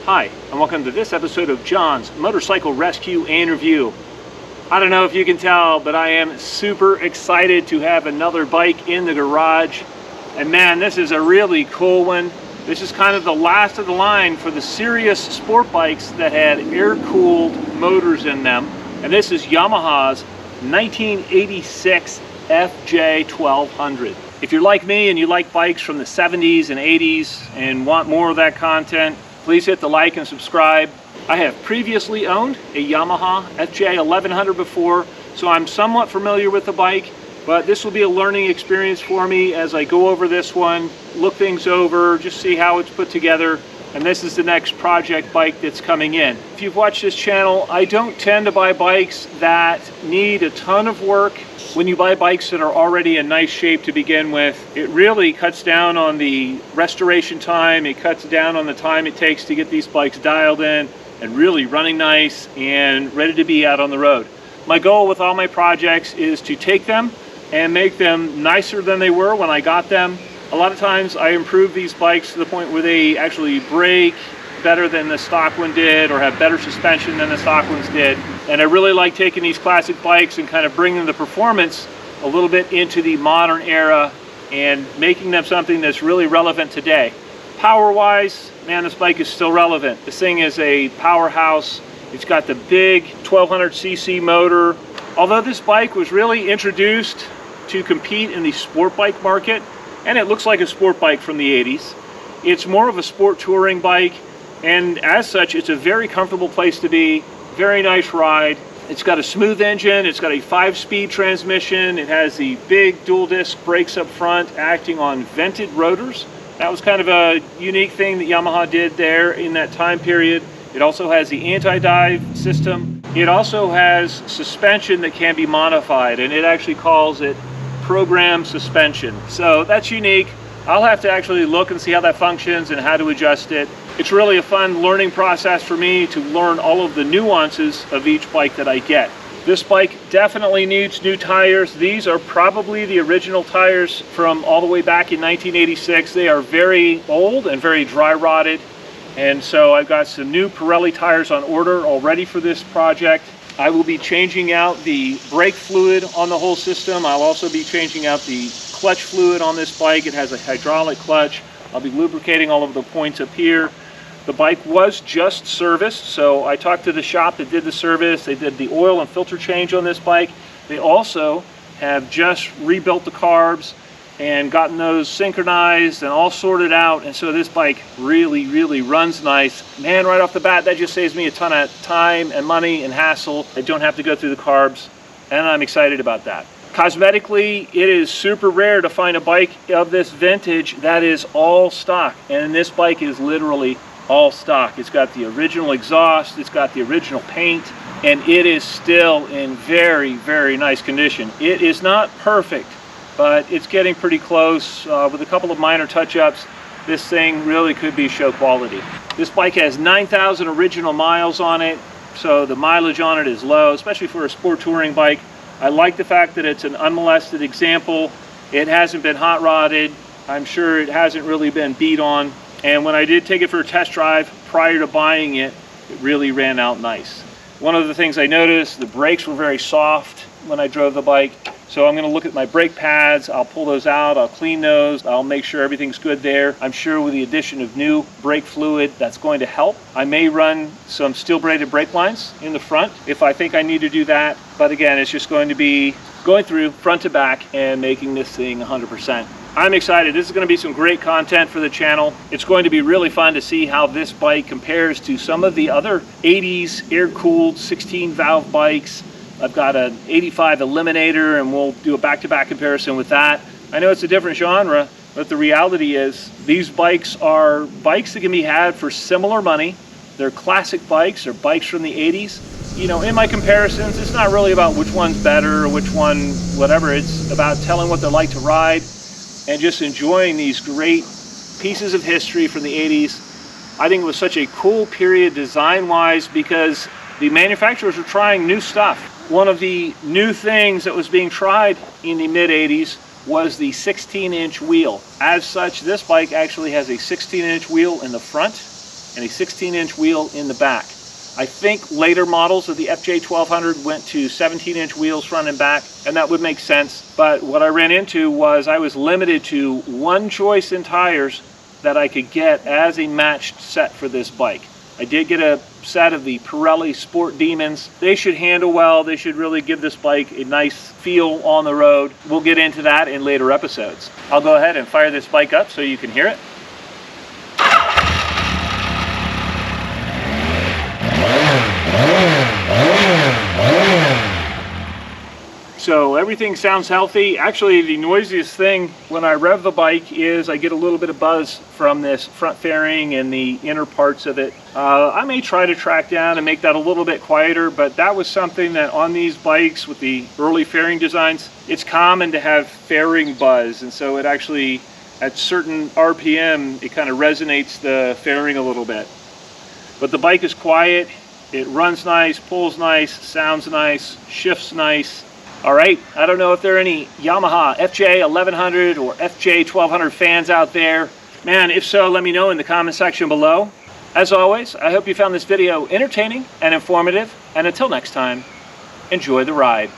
Hi, and welcome to this episode of John's Motorcycle Rescue and Review. I don't know if you can tell, but I am super excited to have another bike in the garage. And man, this is a really cool one. This is kind of the last of the line for the serious sport bikes that had air-cooled motors in them. And this is Yamaha's 1986 FJ1200. If you're like me and you like bikes from the 70s and 80s and want more of that content, please hit the like and subscribe. I have previously owned a Yamaha FJ1200 before, so I'm somewhat familiar with the bike, but this will be a learning experience for me as I go over this one, look things over, just see how it's put together. And this is the next project bike that's coming in. If you've watched this channel, I don't tend to buy bikes that need a ton of work. When you buy bikes that are already in nice shape to begin with, it really cuts down on the restoration time. It cuts down on the time it takes to get these bikes dialed in and really running nice and ready to be out on the road. My goal with all my projects is to take them and make them nicer than they were when I got them. A lot of times I improve these bikes to the point where they actually brake better than the stock one did or have better suspension than the stock ones did. And I really like taking these classic bikes and kind of bringing the performance a little bit into the modern era and making them something that's really relevant today. Power-wise, man, this bike is still relevant. This thing is a powerhouse. It's got the big 1200cc motor. Although this bike was really introduced to compete in the sport bike market, and it looks like a sport bike from the 80s. It's more of a sport touring bike, and as such, it's a very comfortable place to be, very nice ride. It's got a smooth engine, it's got a 5-speed transmission, it has the big dual disc brakes up front acting on vented rotors. That was kind of a unique thing that Yamaha did there in that time period. It also has the anti-dive system. It also has suspension that can be modified, and it actually calls it program suspension. So that's unique. I'll have to actually look and see how that functions and how to adjust it. It's really a fun learning process for me to learn all of the nuances of each bike that I get. This bike definitely needs new tires. These are probably the original tires from all the way back in 1986. They are very old and very dry rotted. And so I've got some new Pirelli tires on order already for this project. I will be changing out the brake fluid on the whole system. I'll also be changing out the clutch fluid on this bike. It has a hydraulic clutch. I'll be lubricating all of the points up here. The bike was just serviced, so I talked to the shop that did the service. They did the oil and filter change on this bike. They also have just rebuilt the carbs and gotten those synchronized and all sorted out, and so this bike really runs nice. Man, right off the bat, that just saves me a ton of time and money and hassle. I don't have to go through the carbs, and I'm excited about that. Cosmetically, it is super rare to find a bike of this vintage that is all stock, and this bike is literally all stock. It's got the original exhaust, it's got the original paint, and it is still in very nice condition. It is not perfect, but it's getting pretty close. With a couple of minor touch-ups, this thing really could be show quality. This bike has 9,000 original miles on it, so the mileage on it is low, especially for a sport touring bike. I like the fact that it's an unmolested example. It hasn't been hot rodded. I'm sure it hasn't really been beat on. And when I did take it for a test drive prior to buying it, it really ran out nice. One of the things I noticed, the brakes were very soft when I drove the bike. So I'm going to look at my brake pads, I'll pull those out, I'll clean those, I'll make sure everything's good there. I'm sure with the addition of new brake fluid, that's going to help. I may run some steel braided brake lines in the front if I think I need to do that. But again, it's just going to be going through front to back and making this thing 100%. I'm excited. This is going to be some great content for the channel. It's going to be really fun to see how this bike compares to some of the other 80s air-cooled 16 valve bikes. I've got an 85 Eliminator, and we'll do a back-to-back comparison with that. I know it's a different genre, but the reality is these bikes are bikes that can be had for similar money. They're classic bikes or bikes from the 80s. You know, in my comparisons, it's not really about which one's better or which one, whatever. It's about telling what they're like to ride and just enjoying these great pieces of history from the 80s. I think it was such a cool period design-wise because the manufacturers were trying new stuff. One of the new things that was being tried in the mid-80s was the 16-inch wheel. As such, this bike actually has a 16-inch wheel in the front and a 16-inch wheel in the back. I think later models of the FJ1200 went to 17-inch wheels front and back, and that would make sense. But what I ran into was I was limited to one choice in tires that I could get as a matched set for this bike. I did get a set of the Pirelli Sport Demons. They should handle well. They should really give this bike a nice feel on the road. We'll get into that in later episodes. I'll go ahead and fire this bike up so you can hear it. So everything sounds healthy. Actually, the noisiest thing when I rev the bike is I get a little bit of buzz from this front fairing and the inner parts of it. I may try to track down and make that a little bit quieter, but that was something that on these bikes with the early fairing designs, it's common to have fairing buzz, and so it actually, at certain RPM, it kind of resonates the fairing a little bit. But the bike is quiet, it runs nice, pulls nice, sounds nice, shifts nice. All right, I don't know if there are any Yamaha FJ1100 or FJ1200 fans out there. Man, if so, let me know in the comment section below. As always, I hope you found this video entertaining and informative, and until next time, enjoy the ride.